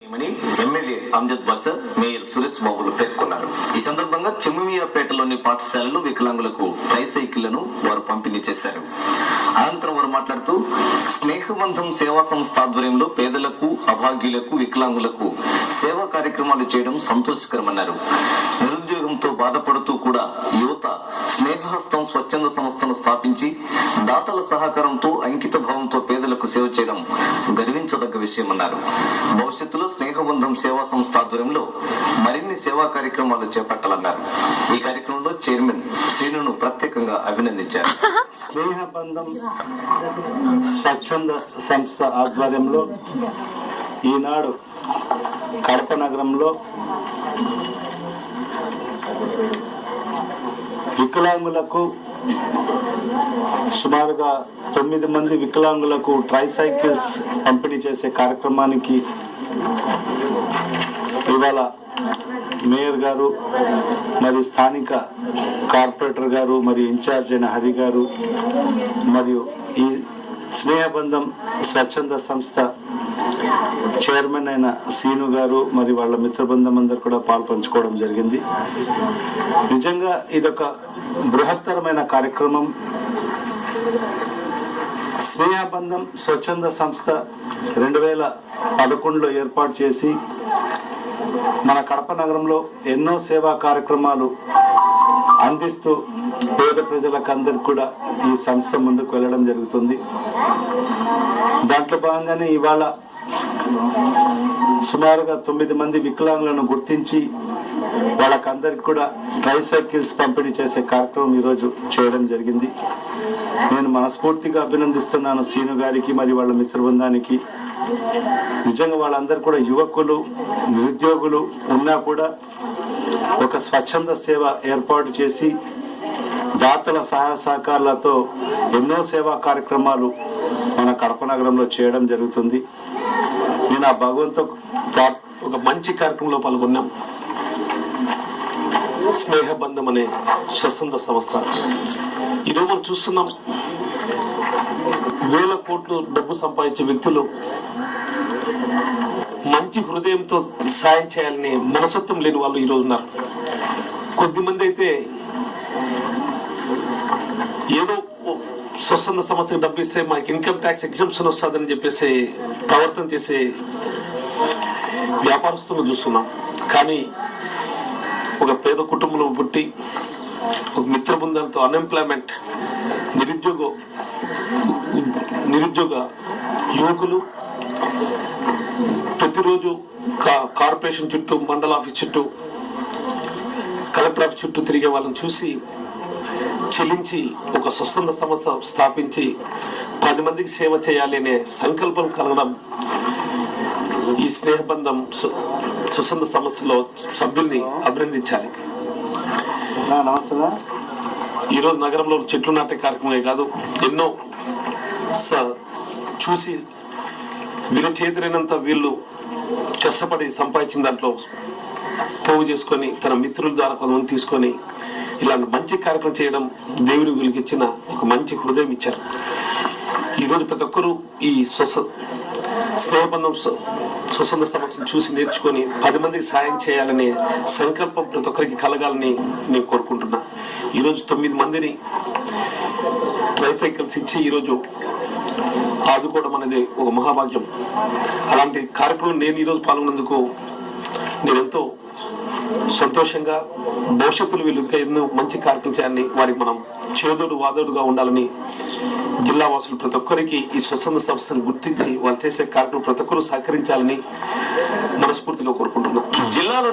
MLA Amjad బాషా, mayor Suresh బాబులు పేర్కొన్నారు. ఈ సందర్భంగా చెమ్మియాపేటలోని పాఠశాలలో వికలాంగులకు ట్రైసైకిళ్లను వారు పంపిణీ చేశారు. అనంతరం వారు మాట్లాడుతూ స్నేహబంధం సేవా సంస్థ ఆధ్వర్యంలో పేదలకు, అభాగ్యులకు, వికలాంగులకు సేవా కార్యక్రమాలు చేయడం సంతోషకరమన్నారు. నిరుద్యోగంతో బాధపడుతూ కూడా యువత స్నేహహస్తం స్వచ్ఛంద సంస్థను స్థాపించి దాతల సహకారంతో అంకిత భావంతో పేదలకు సేవ చేయడం గర్వించదగ్గ విషయమన్నారు. భవిష్యత్తులో స్నేహబంధం సేవా సంస్థ ఆధ్వర్యంలో మరిన్ని సేవా కార్యక్రమాలు చేపట్టాలన్నారు. ఈ కార్యక్రమంలో చైర్మన్ శ్రీనును ప్రత్యేకంగా అభినందించారు. స్నేహబంధం స్వచ్ఛంద సంస్థ ఆధ్వర్యంలో ఈనాడు కడప నగరంలో వికలాంగులకు సుమారుగా 9 మంది వికలాంగులకు ట్రైసైకిల్స్ పంపిణీ చేసే కార్యక్రమానికి ఇవాళ మేయర్ గారు, మరియు స్థానిక కార్పొరేటర్ గారు, మరియు ఇన్ఛార్జ్ అయిన హరి గారు, మరియు ఈ స్నేహబంధం స్వచ్ఛంద సంస్థ చైర్మన్ అయిన సీను గారు మరియు వాళ్ళ మిత్రబృందం అందరూ కూడా పాల్పంచుకోవడం జరిగింది. నిజంగా ఇదొక బృహత్తరమైన కార్యక్రమం. స్నేహబంధం స్వచ్ఛంద సంస్థ 2011లో ఏర్పాటు చేసి మన కడప నగరంలో ఎన్నో సేవా కార్యక్రమాలు అందిస్తూ పేద ప్రజలకు అందరికి కూడా ఈ సంస్థ ముందుకు వెళ్ళడం జరుగుతుంది. దాంట్లో భాగంగానే ఇవాళ సుమారుగా 9 మంది వికలాంగులను గుర్తించి వాళ్ళకందరికి కూడా ట్రైసైకిల్స్ పంపిణీ చేసే కార్యక్రమం ఈరోజు చేయడం జరిగింది. నేను మనస్ఫూర్తిగా అభినందిస్తున్నాను సీను గారికి మరియు వాళ్ళ మిత్రబృందానికి. నిజంగా వాళ్ళందరూ కూడా యువకులు, నిరుద్యోగులు ఉన్నా కూడా ఒక స్వచ్ఛంద సేవ ఏర్పాటు చేసి దాతల సహాయ సహకారాలతో ఎన్నో సేవా కార్యక్రమాలు మన కడప నగరంలో చేయడం జరుగుతుంది. నేను ఆ భగవంతు ఒక మంచి కార్యక్రమంలో పాల్గొన్నాం. స్నేహబంధం అనే స్వచ్ఛంద సంస్థ ఈరోజు మనం చూస్తున్నాం. వేల కోట్లు డబ్బు సంపాదించే వ్యక్తులు మంచి హృదయంతో సాయం చేయాలని మనసత్వం లేని వాళ్ళు ఈరోజు ఉన్నారు. కొద్దిమంది అయితే ఏదో స్వచ్ఛంద సంస్థకు డబ్బు ఇస్తే మాకు ఇన్కమ్ ట్యాక్స్ ఎగ్జంప్షన్ వస్తుందని చెప్పేసి ప్రవర్తన చేసే వ్యాపారస్తులను చూస్తున్నాం. కానీ ఒక పేద కుటుంబంలో పుట్టి ఒక మిత్ర బృందంతో అన్ఎంప్లాయ్మెంట్, నిరుద్యోగ యువకులు ప్రతిరోజు కార్పొరేషన్ చుట్టూ, మండల ఆఫీస్ చుట్టూ, కలెక్టర్ ఆఫీస్ చుట్టూ తిరిగే వాళ్ళని చూసి చెల్లించి ఒక స్వచ్ఛంద సంస్థ స్థాపించి 10 మందికి సేవ చేయాలి అనే సంకల్పం కలగడం ఈ స్నేహబంధం స్వచ్ఛంద సంస్థలో సభ్యుల్ని అభినందించాలి. ఈరోజు నగరంలో చెట్లు నాటే కార్యక్రమమే కాదు, ఎన్నో చూసి వీళ్ళ చేతిరైనంత వీళ్ళు కష్టపడి సంపాదించిన దాంట్లో పోగు చేసుకొని తన మిత్రుల ద్వారా కొంతమంది తీసుకొని ఇలాంటి మంచి కార్యక్రమం చేయడం దేవుడు వీళ్ళకి ఇచ్చిన ఒక మంచి హృదయం ఇచ్చారు. ఈరోజు ప్రతి ఒక్కరూ ఈ స్నేహబంధం స్వచ్ఛంద సంస్థను చూసి నేర్చుకొని 10 మందికి సాయం చేయాలనే సంకల్పం ప్రతి ఒక్కరికి కలగాలని నేను కోరుకుంటున్నా. ఈరోజు 9 మందిని ట్రైసైకిల్స్ ఇచ్చి ఈరోజు ఆదుకోవడం అనేది ఒక మహాభాగ్యం. అలాంటి కార్యక్రమం నేను ఈరోజు పాల్గొన్నందుకు నేను ఎంతో సంతోషంగా, భవిష్యత్తులో వీళ్ళు ఇంకా ఎన్నో మంచి కార్యక్రమం చేయాలని, వారికి మనం చేదోడు వాదోడుగా ఉండాలని జిల్లా వాసులు ప్రతి ఒక్కరికి ఈ స్వచ్ఛంద సంస్థను గుర్తించి వాళ్ళు చేసే కార్యక్రమం ప్రతి ఒక్కరూ సహకరించాలని మనస్ఫూర్తిగా కోరుకుంటున్నాం. జిల్లాలో